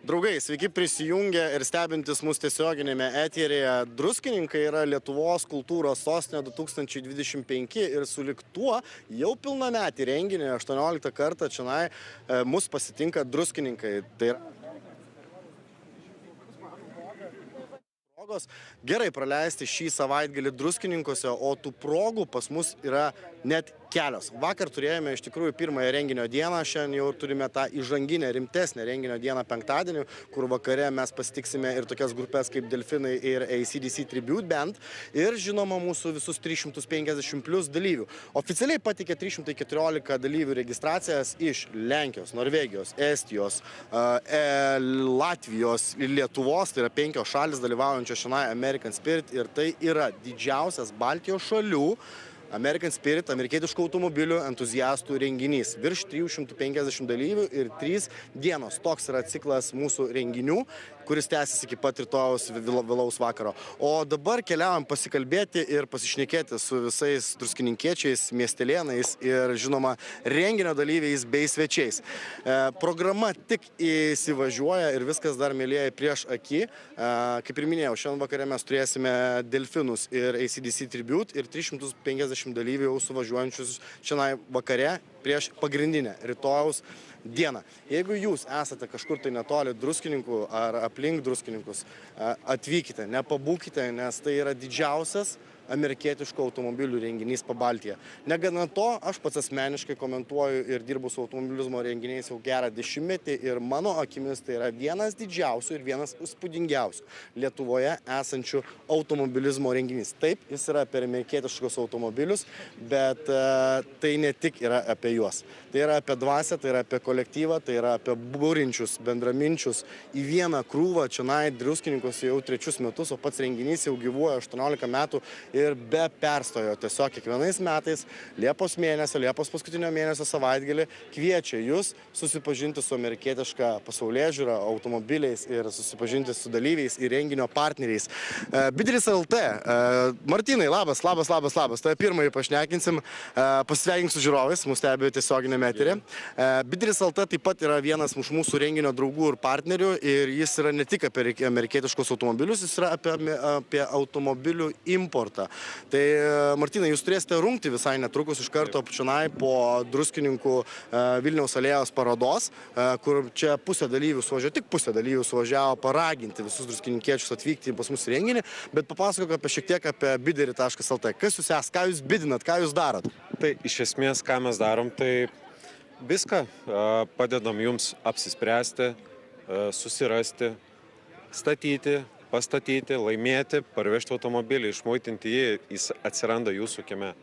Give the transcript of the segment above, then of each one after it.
Draugai, sveiki prisijungę ir stebintis mus tiesioginėme eterėje. Druskininkai yra Lietuvos kultūros sostinė 2025 ir sulig tuo jau pilnametį renginį 18 kartą čionai mus pasitinka druskininkai. Tai yra progos gerai praleisti šį savaitgalį druskininkuose, o tų progų pas mus yra net kelios. Vakar turėjome iš tikrųjų pirmąją renginio dieną, šiandien jau turime tą įžanginę, rimtesnę renginio dieną penktadienį, kur vakare mes pasitiksime ir tokias grupės kaip Delfinai ir AC/DC Tribute Band ir žinoma mūsų visus 350 plus dalyvių. Oficialiai pateikė 314 dalyvių registracijas iš Lenkijos, Norvegijos, Estijos, Latvijos ir Lietuvos, tai yra 5 šalis dalyvaujančios šiandien American Spirit ir tai yra didžiausias Baltijos šalių American Spirit, amerikietiškų automobilių entuziastų renginys. Virš 350 dalyvių ir 3 dienos. Toks yra ciklas mūsų renginių, kuris tęsis iki pat rytojaus vėlaus vakaro. O dabar keliaujam pasikalbėti ir pasišnekėti su visais druskininkiečiais, miestelėnais ir, žinoma, renginio dalyviais bei svečiais. Programa tik įsivažiuoja ir viskas dar mėlyja prieš akį. Kaip ir minėjau, šiandien vakare mes turėsime Delfinus ir AC/DC Tribute ir 350 dalyvių jau suvažiuojančius šiandien vakare prieš pagrindinę rytojaus dieną. Jeigu jūs esate kažkur tai netoli druskininkų ar aplink druskininkus, atvykite, nepabūkite, nes tai yra didžiausias amerikietiškų automobilių renginys Pabaltyje. Negana to, aš pats asmeniškai komentuoju ir dirbu su automobilizmo renginiais jau gerą dešimtmetį ir mano akimis tai yra vienas didžiausių ir vienas įspūdingiausių Lietuvoje esančių automobilizmo renginys. Taip, jis yra apie amerikietiškus automobilius, bet tai ne tik yra apie juos. Tai yra apie dvasią, tai yra apie kolektyvą, tai yra apie būrinčius, bendraminčius į vieną krūvą. Čionai druskininkuose jau 3 metus, o pats renginys jau gyvuoja 18 metų ir be perstojo. Tiesiog kiekvienais metais Liepos paskutinio mėnesio savaitgalį kviečia jūs susipažinti su amerikietiška pasaulėžiūra, automobiliais ir susipažinti su dalyviais ir renginio partneriais. Bidris LT. Martynai, labas. Tai pirmąjį pašnekinsim. Pasveikink su žiūrovais, mus stebi tiesioginėme eteryje. Bidris LT taip pat yra vienas iš mūsų renginio draugų ir partnerių ir jis yra ne tik apie amerikietiškus automobilius, jis yra apie automobilių importą. Tai, Martynai, jūs turėsite rungti visai netrukus iš karto čionai po druskininkų Vilniaus alėjos parodos, kur čia pusė dalyvių suvažiavo paraginti visus druskininkiečius atvykti pas mus renginį, bet papasakok šiek tiek apie bideri.lt. Kas jūs esate, ką jūs bidinat, ką jūs darot? Tai iš esmės, ką mes darom, tai viską padedam jums apsispręsti, susirasti, statyti, pastatyti, laimėti, parvežti automobilį, išmuitinti jį, jis atsiranda jūsų kieme.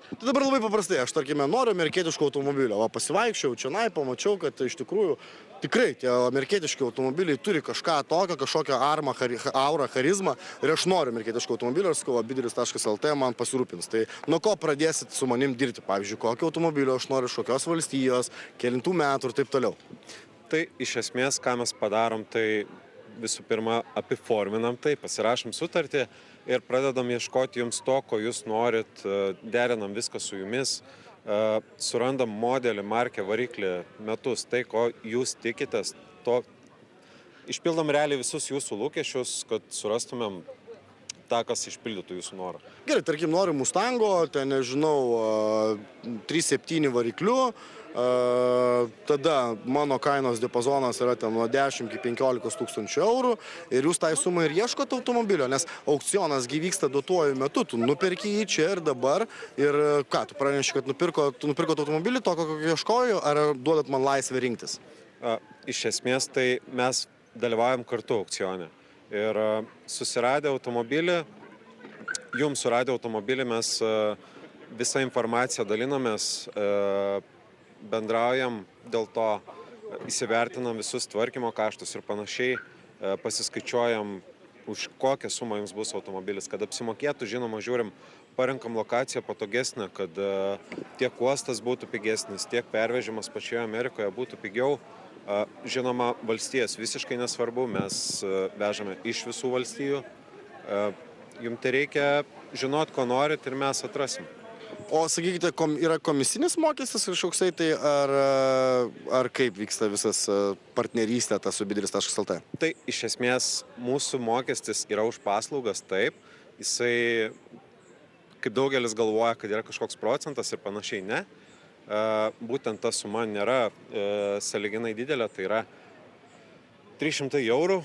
Tai dabar labai paprastai, aš tarkime noriu amerikietiško automobilio, o pasivaikščiau čionai, pamačiau, kad iš tikrųjų tikrai tie amerikietiški automobiliai turi kažką tokio, kažkokią aurą, charizmą ir aš noriu amerikietiško automobilio ir sakau, bidris.lt man pasirūpins. Tai nuo ko pradėsit su manim dirbti, pavyzdžiui, kokio automobilio aš noriu, iš kokios valstijos, kelintų metų ir taip toliau. Tai iš esmės, ką mes padarom, tai visų pirma apiforminam tai, pasirašom sutartį ir pradedam ieškoti jums to, ko jūs norit, derinam viską su jumis, surandam modelį, markę, variklį, metus, tai, ko jūs tikitės, to išpildom realiai visus jūsų lūkesčius, kad surastumėm tą, kas išpildytų jūsų norą. Gerai, tarkim, noriu Mustango, ten, nežinau, 3.7 varikliu, tada mano kainos diapazonas yra ten nuo 10 iki 15 tūkstančių eurų ir jūs tai sumą ir ieškote automobilio, nes aukcionas vyksta duotuoju metu, tu nuperki jį čia ir dabar ir ką, tu praneši, kad nupirkot automobilį, to, kokio ieškoju, ar duodat man laisvę rinktis? Iš esmės, tai mes dalyvaujam kartu aukcione ir susiradę automobilį, jums suradę automobilį mes visą informaciją dalinamės, bendraujam, dėl to įsivertinam visus tvarkymo kaštus ir panašiai, pasiskaičiuojam, už kokią sumą jums bus automobilis, kad apsimokėtų, žinoma, žiūrim, parenkam lokaciją patogesnę, kad tiek uostas būtų pigesnis, tiek pervežimas pačioje Amerikoje būtų pigiau. Žinoma, valstijas visiškai nesvarbu, mes vežame iš visų valstijų. Jums tai reikia žinot, ko norit ir mes atrasim. O sakykite, yra komisinis mokestis kažkoksai, tai ar kaip vyksta visas partnerystė ta su bidiris.lt? Tai iš esmės mūsų mokestis yra už paslaugas, taip. Jisai, kaip daugelis galvoja, kad yra kažkoks procentas ir panašiai, ne. Būtent ta suma nėra sąlyginai didelė, tai yra 300 eurų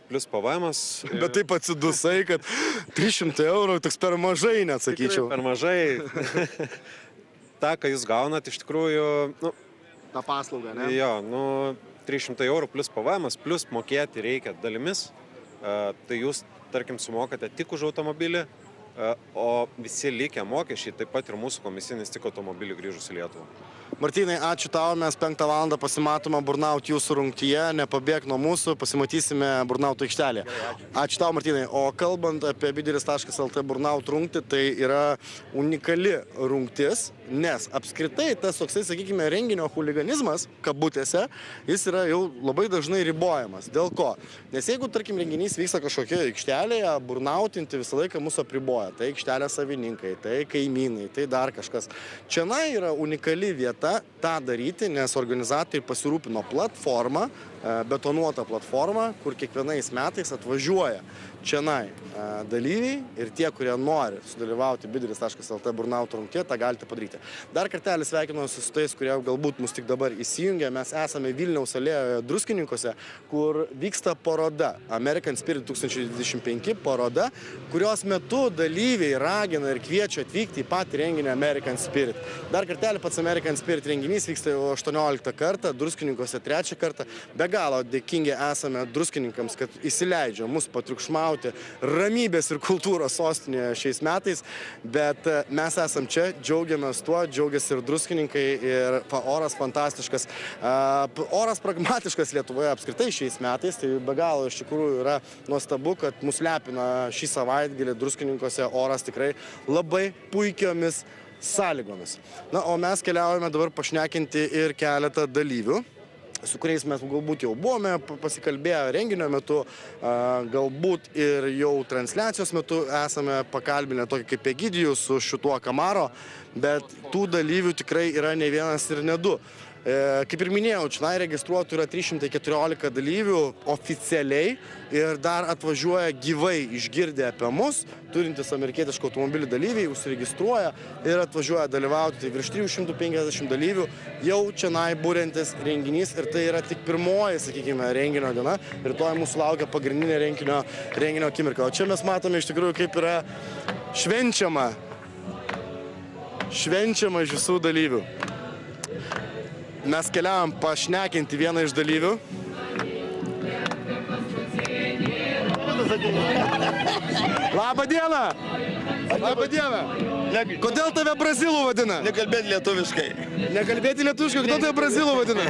plus PVM-as. Bet taip atsidusai, kad 300 eurų toks per mažai, net sakyčiau. Tikrai per mažai. Ta, ką jūs gaunat, iš tikrųjų, Ta paslauga, ne? Jo, 300 eurų plus PVM-as, plus mokėti reikia dalimis. Tai jūs, tarkim, sumokate tik už automobilį, o visi likę mokesčiai, taip pat ir mūsų komisinis tik automobilių grįžus į Lietuvą. Martynai, ačiū tau, mes 5 valandą pasimatome Burnaut jūsų rungtyje, nepabėk nuo mūsų, pasimatysime Burnauto aikštelėje. Ačiū tau, Martynai. O kalbant apie bidiris.lt Burnaut rungtį, tai yra unikali rungtis, nes apskritai tas toksai, sakykime, renginio huliganizmas, kabutėse, jis yra jau labai dažnai ribojamas. Dėl ko? Nes jeigu, tarkim, renginys vyksta kažkokioje aikštelėje, burnautinti visą laiką mūsų apriboja. Tai aikštelės savininkai, tai kaimynai, tai dar kažkas. Čianai yra unikali vieta tą daryti, nes organizatoriai pasirūpino platformą, betonuotą platformą, kur kiekvienais metais atvažiuoja čianai dalyviai ir tie, kurie nori sudalyvauti bidiris.lt Burnaut rungtyje, tą galite padaryti. Dar kartelį sveikinuosi su tais, kurie galbūt mus tik dabar įsijungia. Mes esame Vilniaus alėjoje Druskininkuose, kur vyksta paroda American Spirit 2025 paroda, kurios metu dalyviai ragina ir kviečia atvykti į patį renginį American Spirit. Dar kartelį pats American Spirit renginys vyksta jau 18 kartą, Druskininkuose 3 kartą. Be galo dėkingi esame druskininkams, kad įsileidžia mus patriukšmauti ramybės ir kultūros sostinėje šiais metais, bet mes esam čia, džiaugiamės tuo, džiaugiasi ir druskininkai, ir oras fantastiškas. Oras pragmatiškas Lietuvoje apskritai šiais metais, tai be galo iš tikrųjų yra nuostabu, kad mus lepina šį savaitgalį druskininkuose oras tikrai labai puikiomis sąlygomis. Na, o mes keliaujame dabar pašnekinti ir keletą dalyvių, su kuriais mes galbūt jau buvome pasikalbėję renginio metu, galbūt ir jau transliacijos metu esame pakalbinę tokį kaip Egidijų su šituo Kamaro, bet tų dalyvių tikrai yra ne vienas ir ne du. Kaip ir minėjau, čionai registruotų yra 314 dalyvių oficialiai ir dar atvažiuoja gyvai išgirdę apie mus, turintis amerikietiškų automobilių dalyviai, užsiregistruoja ir atvažiuoja dalyvauti. Tai virš 350 dalyvių jau čionai būrentis renginys ir tai yra tik pirmoji, sakykime, renginio diena ir to mūsų laukia pagrindinė renginio akimirka. O čia mes matome iš tikrųjų, kaip yra švenčiama iš visų dalyvių. Mes keliavam pašnekinti vieną iš dalyvių. Labą dieną! Labą dieną! Kodėl tave Brazilu vadina? Nekalbėti lietuviškai. Nekalbėti lietuviškai, kodėl tave Brazilu vadina?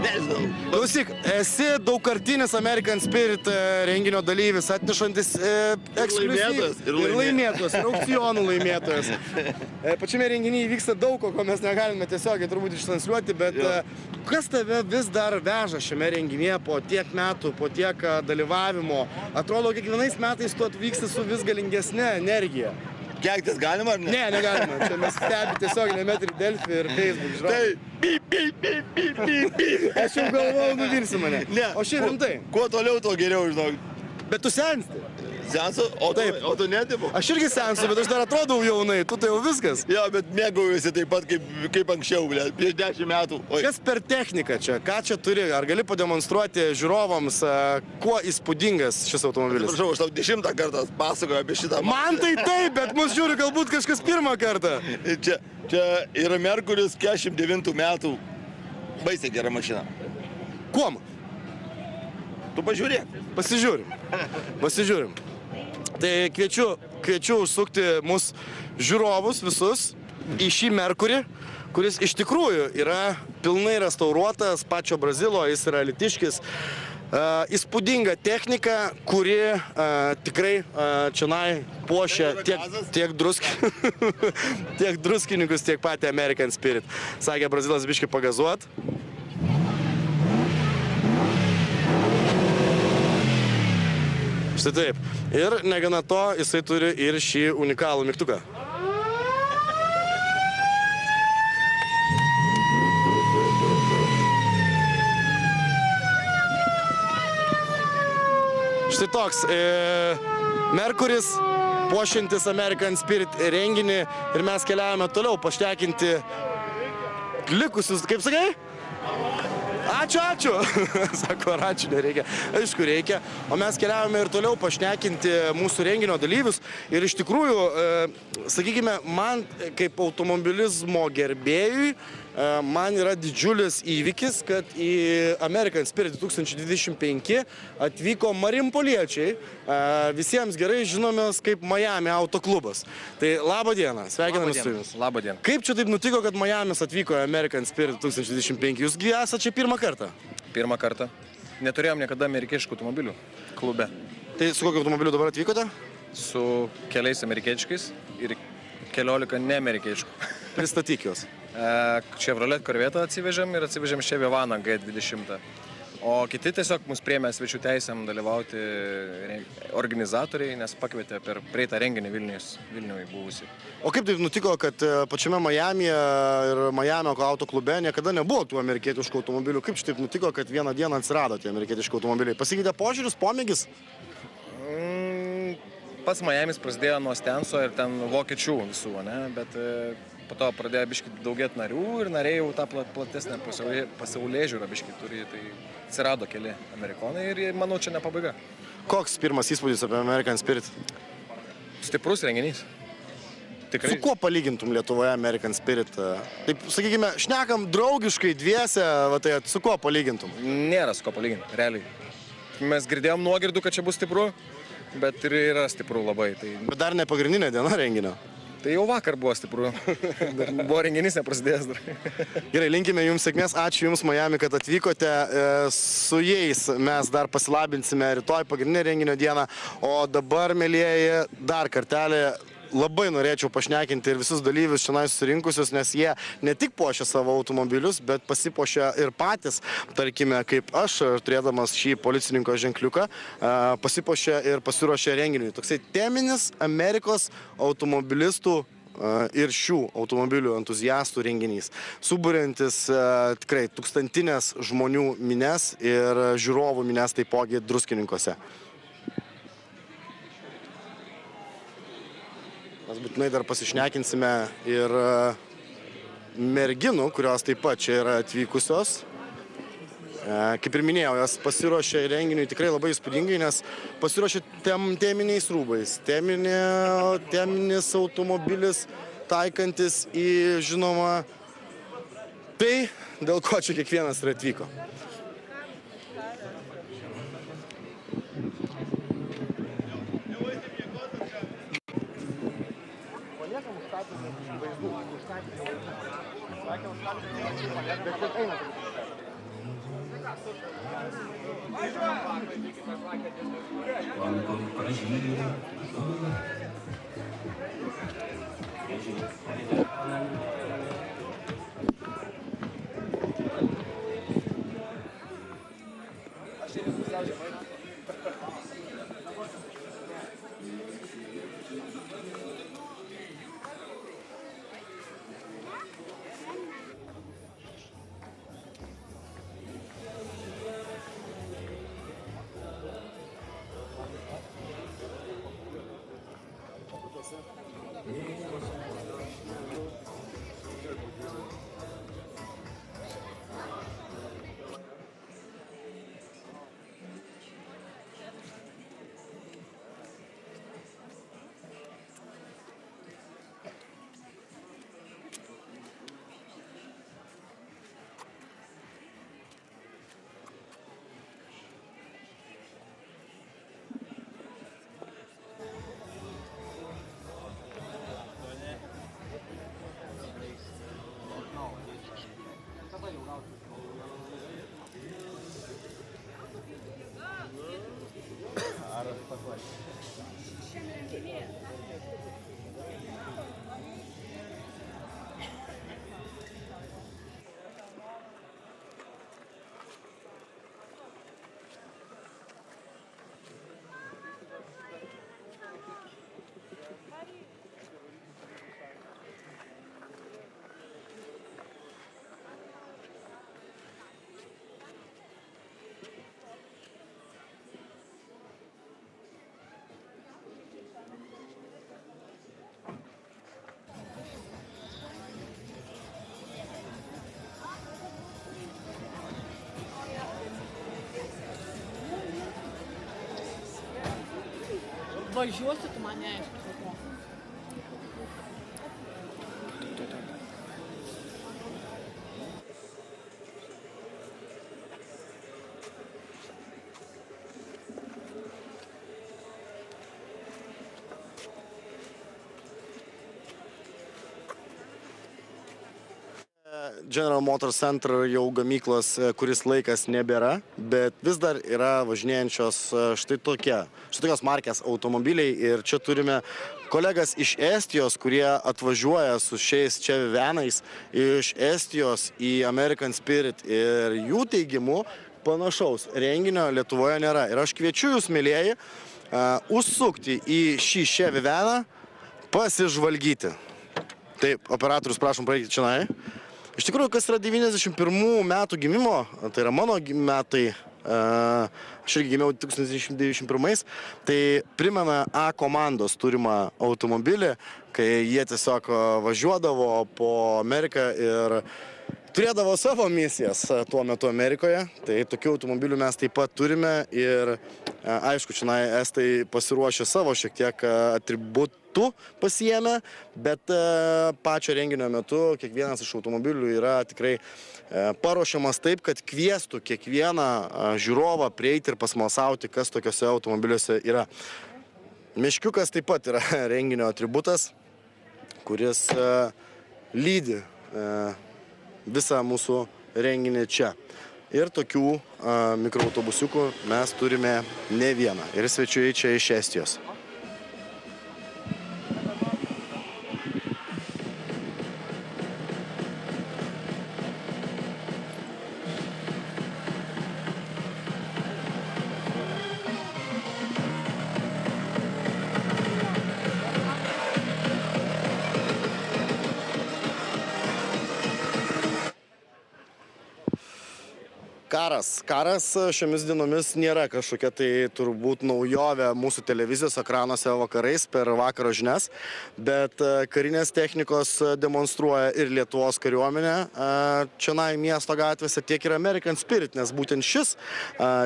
Nežinau. Klausyk, esi daugkartinis American Spirit renginio dalyvis, atnešantis ekskliuzyvus ir laimėtojas, ir aukcionų laimėtojas. Pačiame renginyje vyksta daug, ko mes negalime tiesiogiai turbūt ištransliuoti, bet kas tave vis dar veža šiame renginyje po tiek metų, po tiek dalyvavimo? Atrodo, kiekvienais metais tu atvyksti su vis galingesne energija. Keiktis galima ar ne? Ne, negalima. Čia mes stebi tiesioginį metrį Delfi ir Facebook. Tai pip. Aš jau galvojau, nuvirsi mane. Ne. O šiaip rimtai. Kuo toliau, tuo geriau, žinok. Bet tu sensti. Sensu? O tu netipu? Aš irgi sensu, bet aš dar atrodau jaunai. Tu tai jau viskas. Jo, bet mėgaujuosi taip pat kaip anksčiau, prieš 10 metų. Kas per techniką čia? Ką čia turi? Ar gali pademonstruoti žiūrovams, kuo įspūdingas šis automobilis? Prašau, aš tau 10 kartą pasakoju apie šitą. Man tai taip, bet mus žiūri galbūt kažkas pirmą kartą. Čia yra Merkuris 49 metų. Baisiai gera mašina. Kuom? Tu pažiūrėk. Pasižiūrim. Tai kviečiu užsukti mus žiūrovus visus į šį Merkurį, kuris iš tikrųjų yra pilnai restauruotas pačio Brazilo, jis yra elitiškis. Įspūdinga technika, kuri tikrai čionai puošia tiek druskininkus, tiek patį American Spirit. Sakė Brazilas biškį pagazuot. Štai taip. Ir negana to, jisai turi ir šį unikalų mygtuką. toks. Merkuris, puošiantis American Spirit renginį ir mes keliavome toliau pašnekinti likusius, kaip sakai? Ačiū. Sako, ar ačiū nereikia. Aišku, reikia. O mes keliavome ir toliau pašnekinti mūsų renginio dalyvius. Ir iš tikrųjų, sakykime, man kaip automobilizmo gerbėjui, man yra didžiulis įvykis, kad į American Spirit 2025 atvyko marimpoliečiai, visiems gerai žinomos kaip Miami autoklubas. Tai labą dieną, sveikiname su jumis. Labą dieną. Kaip čia taip nutiko, kad Miamis atvyko į American Spirit 2025? Jūs esate čia pirmą kartą? Pirmą kartą. Neturėjom niekada amerikiečių automobilių klube. Tai su kokiu automobiliu dabar atvykote? Su keliais amerikiečiais ir 14 neamerikiečių. Pristatyk juos. Chevrolet Corvette atsivežėm ir atsivežėm Chevy Vaną G20. O kiti tiesiog mus priėmė svečių teisėm dalyvauti organizatoriai, nes pakvietė per praeitą renginį Vilniuje buvusį. O kaip taip nutiko, kad pačiame Miamyje ir Miamio autoklube niekada nebuvo tų amerikietiškų automobilių? Kaip čia taip nutiko, kad vieną dieną atsirado tie amerikietiški automobiliai? Pasikeitė požiūris, pomėgis? Pats Miamis prasidėjo nuo Stenso ir ten vokiečių visų, ne? Bet po to pradėjo biškį daugėti narių ir nariai jau tą platesnę pasaulėžiūrą biškį turi, tai atsirado keli amerikonai ir manau, čia ne pabaiga. Koks pirmas įspūdis apie American Spirit? Stiprus renginys. Tikrai. Su kuo palygintum Lietuvoje American Spirit? Taip, sakykime, šnekam draugiškai, dviese, tai su kuo palygintum? Nėra su kuo palyginti, realiai. Mes girdėjom nuogirdų, kad čia bus stipru, bet ir yra stipru labai. Tai... Bet dar ne pagrindinė diena renginio. Tai jau vakar buvo stipru. Buvo renginys neprasidėjęs dar. Gerai, linkime jums sėkmės. Ačiū jums, Miami, kad atvykote. Su jais mes dar pasilabinsime rytoj pagrindinę renginio dieną. O dabar, mielieji, dar kartelį labai norėčiau pašnekinti ir visus dalyvius čia susirinkusius, nes jie ne tik puošia savo automobilius, bet pasipuošia ir patys, tarkime, kaip aš, turėdamas šį policininko ženkliuką, pasipuošia ir pasiruošia renginiui. Toksai teminis Amerikos automobilistų ir šių automobilių entuziastų renginys, suburiantis tikrai tūkstantinės žmonių mines ir žiūrovų mines taipogi Druskininkuose. Mes būtinai dar pasišnekinsime ir merginų, kurios taip pat čia yra atvykusios. Kaip ir minėjau, jos pasiruošė renginiui tikrai labai įspūdingai, nes pasiruošė teminiais rūbais. Teminis automobilis taikantis į, žinoma, tai, dėl ko čia kiekvienas ir atvyko. važiuosiu, tu man neaiškini. General Motors Center jau gamyklos kuris laikas nebėra, bet vis dar yra važinėjančios štai tokios markės automobiliai ir čia turime kolegas iš Estijos, kurie atvažiuoja su šiais čia vivenais iš Estijos į American Spirit ir jų teigimu panašaus renginio Lietuvoje nėra. Ir aš kviečiu jūs, mėlieji, užsukti į šį čia viveną, pasižvalgyti. Taip, operatorius, prašom, praeikite čionai. Iš tikrųjų, kas yra 91 metų gimimo, tai yra mano metai, aš irgi gimiau 1991, tai primena A komandos turimą automobilį, kai jie tiesiog važiuodavo po Ameriką ir turėdavo savo misijas tuo metu Amerikoje. Tai tokių automobilių mes taip pat turime ir aišku, čia estai pasiruošė savo šiek tiek atributų pasiėmę, bet pačio renginio metu kiekvienas iš automobilių yra tikrai paruošiamas taip, kad kviestų kiekvieną žiūrovą prieiti ir pasmalsauti, kas tokiuose automobiliuose yra. Meškiukas taip pat yra renginio atributas, kuris lydi visą mūsų renginį čia. Ir tokių mikroautobusiukų mes turime ne vieną. Ir svečiai čia iš Estijos. Karas šiomis dienomis nėra kažkokia tai turbūt naujovė mūsų televizijos ekranuose vakarais per vakaro žinias, bet karinės technikos demonstruoja ir Lietuvos kariuomenė čionai miesto gatvėse, tiek ir American Spirit, nes būtent šis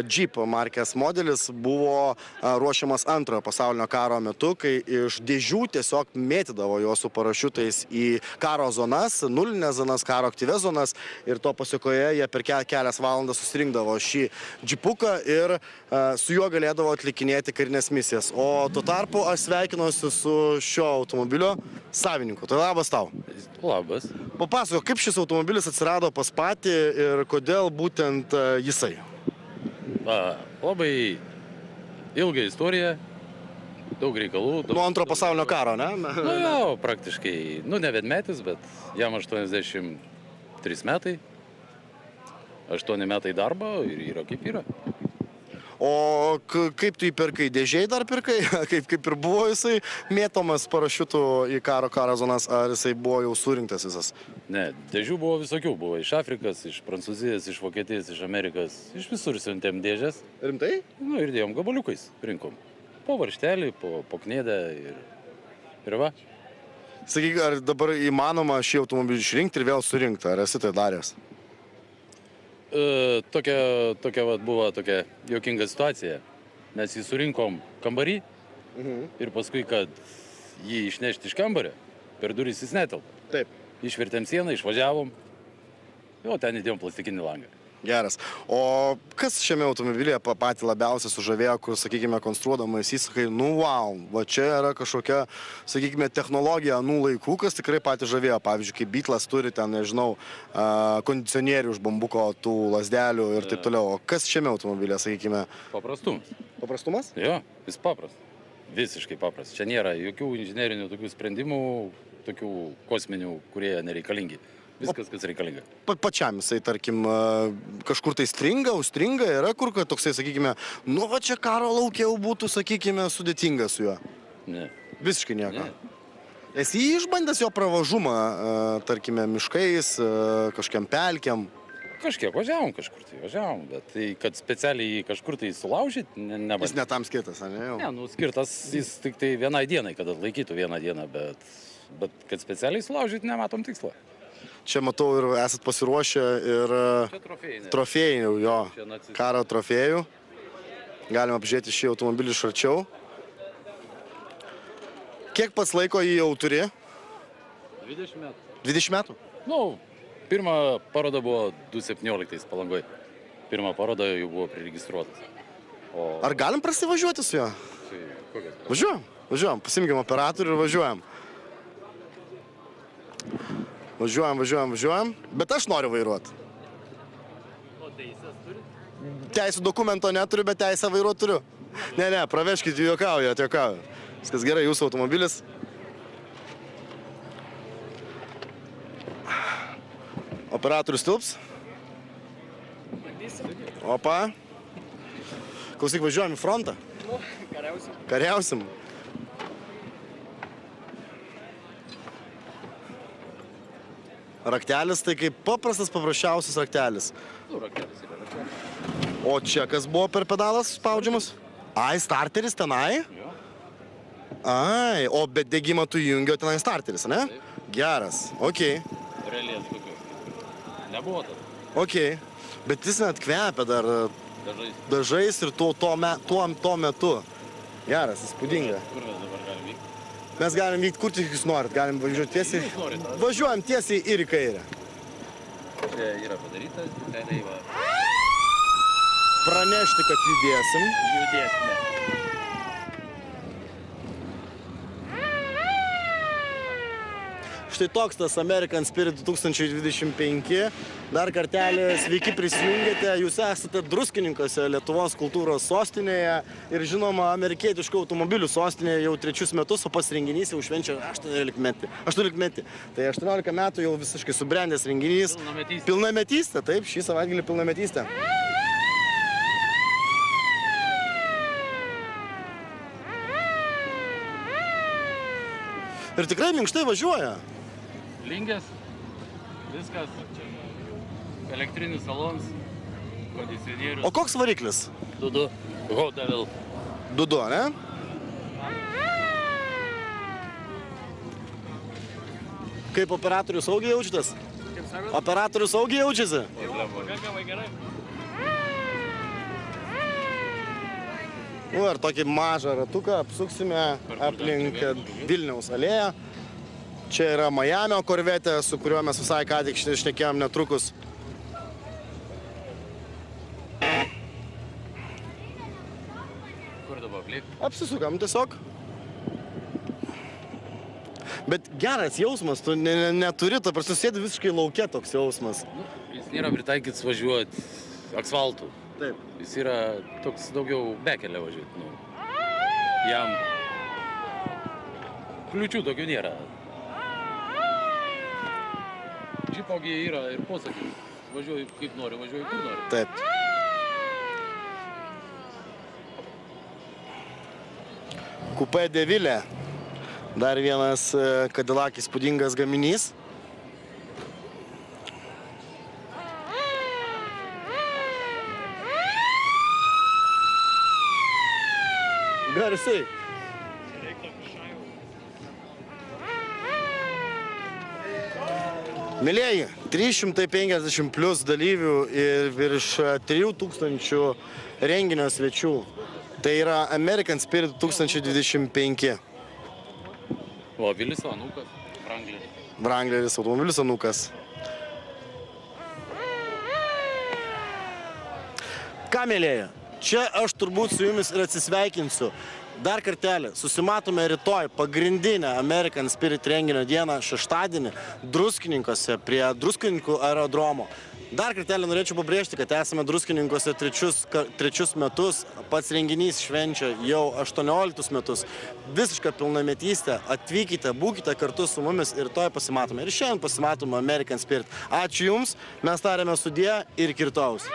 Jeep markės modelis buvo ruošiamas Antrojo pasaulinio karo metu, kai iš dėžių tiesiog mėtydavo juos su parašiutais į karo zonas, nulinės zonas, karo aktyvias zonas ir to pasekoje jie per kelias valandas susirinkdavo šį džipuką ir su juo galėdavo atlikinėti karinės misijas. O tuo tarpu aš sveikinuosi su šio automobilio savininku. Tai labas tau. Labas. Papasakok, kaip šis automobilis atsirado pas patį ir kodėl būtent jisai? Labai ilga istorija, daug reikalų. Nuo Antrojo pasaulinio karo, ne? Jo, praktiškai, ne vienmetis, bet jam 83 metai. 8 metai darbo ir yra kaip yra. O kaip tu jį pirkai? Dėžiai dar pirkai? Kaip ir buvo jisai mėtomas parašiutų į karo zonas, ar jisai buvo jau surinktas visas? Ne, dėžių buvo visokių. Buvo iš Afrikos, iš Prancūzijos, iš Vokietijos, iš Amerikos. Iš visur siuntėm dėžės. Rimtai? Ir dėjom gabaliukais, rinkom. Po varštelį, po kniedę ir va. Sakyk, ar dabar įmanoma šį automobilį išrinkti ir vėl surinkti? Ar esi tai daręs? Tokia buvo tokia juokinga situacija. Mes jį surinkom kambarį ir paskui, kad jį išnešti iš kambario, per duris jis netelpa. Taip. Išvertėm sieną, išvažiavom, jo ten įdėjom plastikinį langą. Geras. O kas šiame automobilyje patį labiausiai sužavėjo, kur, sakykime, konstruodamas įsakai, wow, va čia yra kažkokia, sakykime, technologija anų laikų, kas tikrai patį žavėjo. Pavyzdžiui, kaip Beatles turi ten, nežinau, kondicionierių iš bambuko, tų lasdelių ir taip toliau. O kas šiame automobilyje, sakykime? Paprastumas. Paprastumas? Jo, jis paprastas. Visiškai paprastas. Čia nėra jokių inžinerinių tokių sprendimų, tokių kosminių, kurie nereikalingi. Viskas, kas reikalinga. Pačiam jisai, tarkim, kažkur tai užstringa, yra kur, kad toksai, sakykime, va čia karo laukia jau būtų, sakykime, sudėtinga su juo. Ne. Visiškai nieko. Ne. Esi išbandęs jo pravažumą, tarkime, miškais, kažkiam pelkiam? Kažkiek važiavom, bet tai, kad specialiai kažkur tai sulaužyti, nebandžiau. Jis netam skirtas, ar ne jau? Ne, skirtas jis tik tai vienai dienai, kad atlaikytų vieną dieną, bet kad specialiai sulaužyti, nematom tikslo. Čia matau ir esat pasiruošę ir trofėjų, jo, karo trofėjų. Galima apžiūrėti šį automobilį iš arčiau. Kiek pats laiko jį jau turi? 20 metų. 20 metų? Nu, pirma paroda buvo 2017 Palangoje. Pirma paroda jau buvo priregistruotas. O... Ar galim prasivažiuoti su juo? Tai kokias? Važiuojam, pasimkim operatorių ir važiuojam. Važiuojam, bet aš noriu vairuoti. O teisės turi? Teisų dokumento neturiu, bet teisę vairuoti turiu. Ne, praveškit, juokauju. Viskas gerai, jūsų automobilis. Operatorius tilps. Opa. Klausyk, važiuojam į frontą. Kariausim. Raktelis tai kaip paprasčiausias raktelis. Nu, rakelis yra rakelis. O čia kas buvo per pedalas spaudžiamas? Ai, starteris tenai? Jo. Ai, o bet degimą tu įjungio tenai starteris, ne? Taip. Geras, okei. Realiai tokių. Nebuvo tas. Okei. Bet jis net kvepia dar Dažais. dažais ir tuo metu. Geras, įspūdinga. Kur mes dabar galim vykti? Mes galim vykti kur tik jūs norit, galim važiuoti tiesiai. Jūs norit, aš. Važiuojam tiesiai ir į kairę. Čia yra padaryta, realiai va. Pranešti, kad judėsim. Judėsime. Štai toks tas American Spirit 2025. Dar kartelį sveiki prisijungėte. Jūs esate Druskininkuose, Lietuvos kultūros sostinėje ir žinoma amerikietiškų automobilių sostinėje jau 3 metus, o pats renginys jau švenčia 18 metį. Tai 18 metų jau visiškai subrendęs renginys. Pilnametystė. Pilnametystė, taip, šį savaitgalį pilnametystė. Ir tikrai minkštai važiuoja. Lingės, viskas. Elektrinis salons, kondicionierius. O koks variklis? 2.2. Go Devil. 2.2, ne? Kaip operatorius saugiai jaučiatės? Kaip sakot? Operatorius saugiai jaučiasi? Pakankamai gerai. Nu, ir tokį mažą ratuką apsuksime aplink Vilniaus alėją. Čia yra Majamio korvetė, su kuriuo mes visai ką tik šnekėjom netrukus. Kur dabar aplink? Apsisukam tiesiog. Bet geras jausmas, tu neturi, ta prasme, sėdi visiškai lauke toks jausmas. Nu, jis nėra pritaikytas važiuoti asfaltu. Taip. Jis yra toks daugiau bekelė važiuoti. Nu. Jam kliučių tokių nėra. Džipogi yra ir posakis. Važiuoju kaip nori, važiuoju kur nori. Taip. Kupė Devilė. Dar vienas Cadillac įspūdingas gaminys. Garsiai. Mėlėjai, 350 plus dalyvių ir virš 3000 renginio svečių. Tai yra American Spirit 2025. Automobilis anūkas, Wrangleris. Wrangleris, automobilis anūkas. Ką, mėlėjai, čia aš turbūt su jumis ir atsisveikinsiu. Dar kartelį, susimatome rytoj pagrindinę American Spirit renginio dieną, šeštadienį, Druskininkuose prie Druskininkų aerodromo. Dar kartelį norėčiau pabrėžti, kad esame Druskininkuose trečius metus, pats renginys švenčia jau 18 metus. Visišką pilnametystę, atvykite, būkite kartu su mumis ir rytoj pasimatome. Ir šiandien pasimatome American Spirit. Ačiū Jums, mes tarėme sudie ir kirtaus.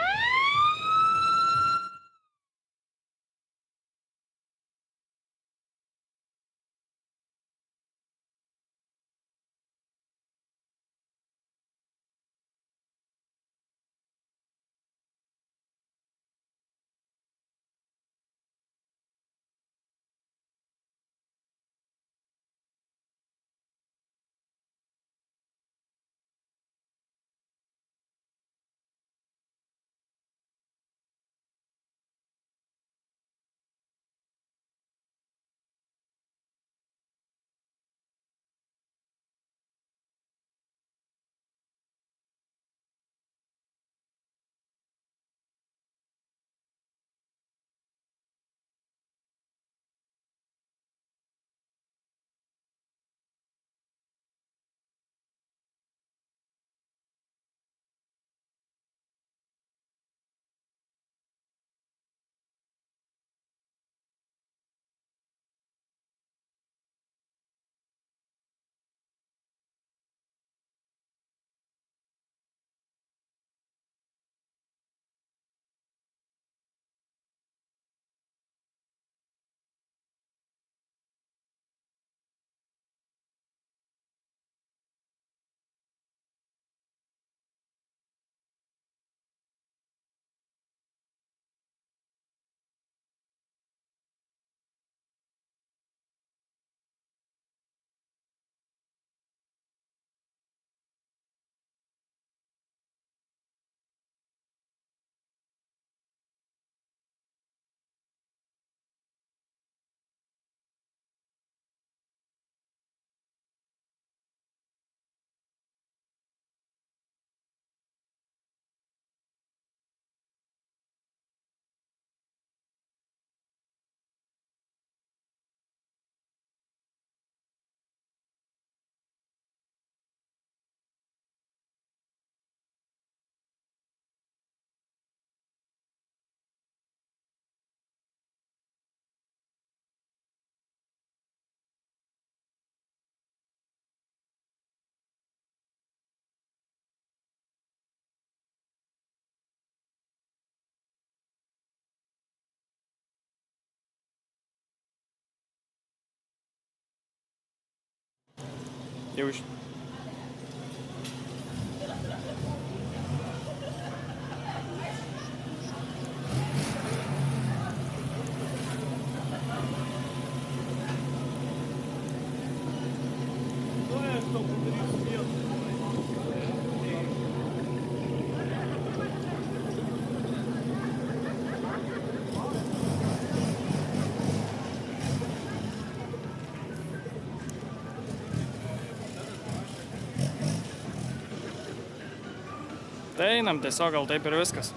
Jau iš... Tai einam, tiesiog gal taip ir viskas.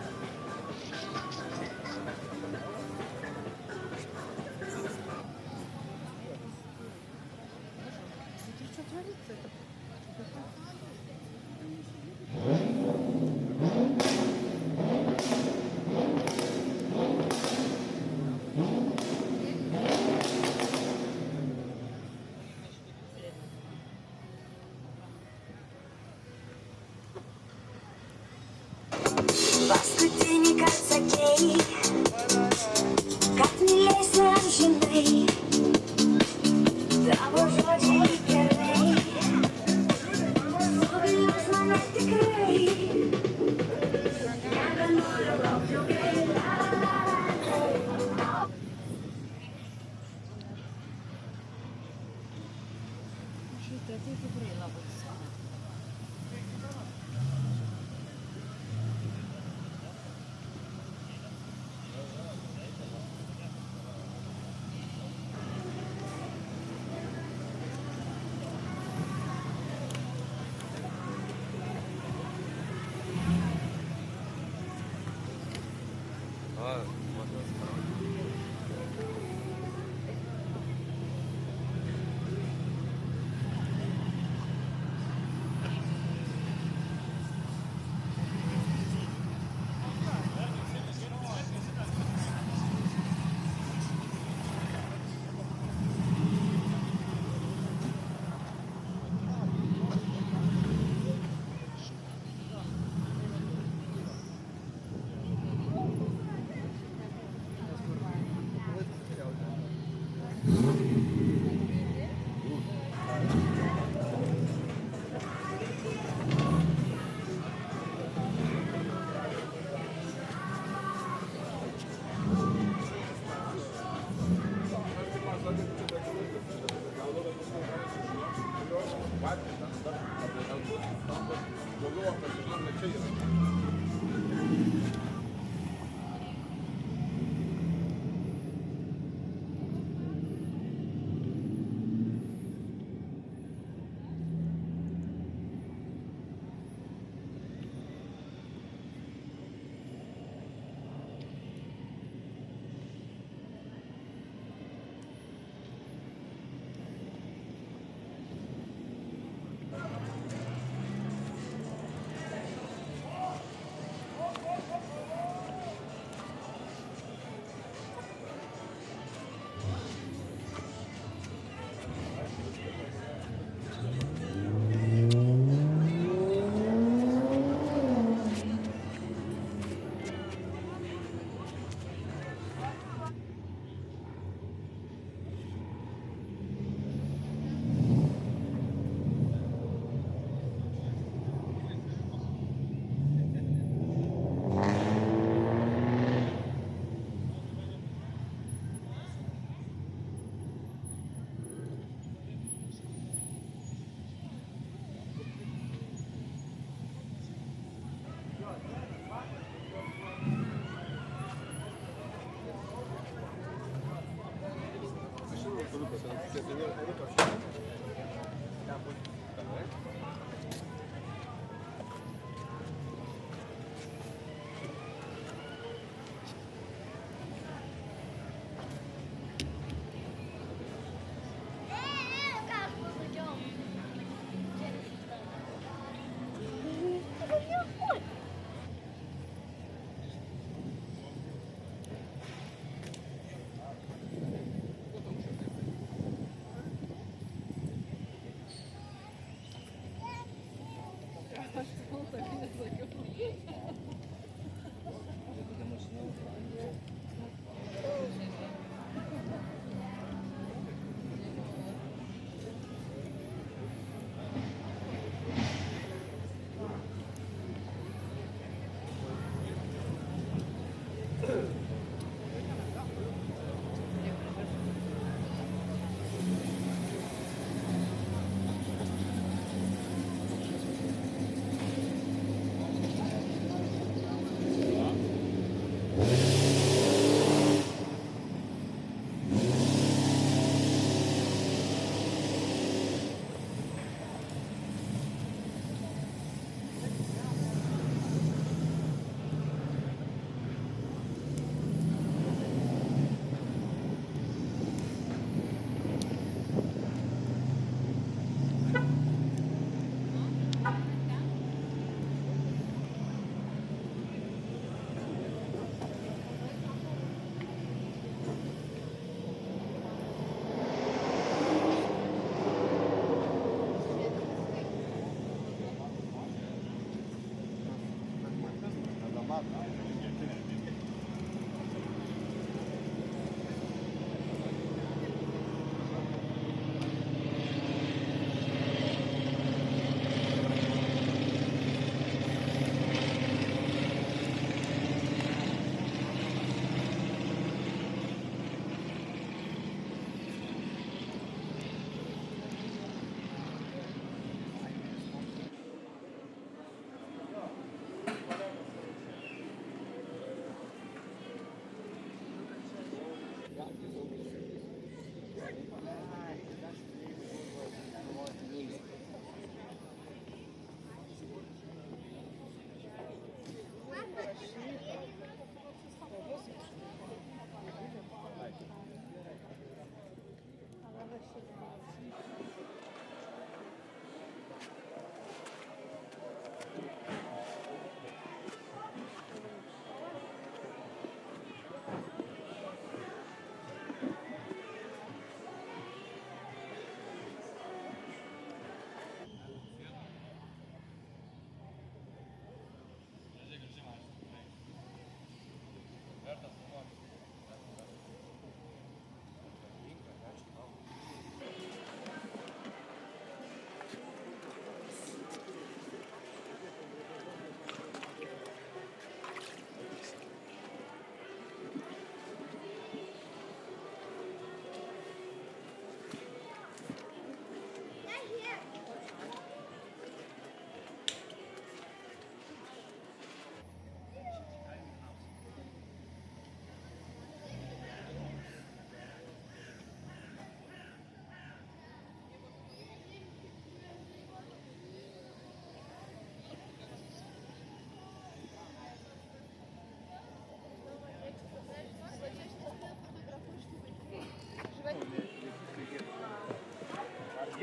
Paskutinį kartą sakei, kad mylėsi amžinai, tavo žodžiai gerai, suvilios mane tikrai, nebenoriu laukti ilgai. Šitą tai tikrai labai svarbu.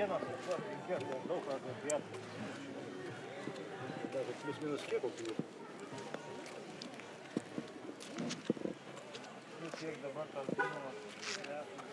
Vienas, penkias, daug ką apie. Даже плюс-минус kiek kokių. Nu, kiek dabar tas žinomas.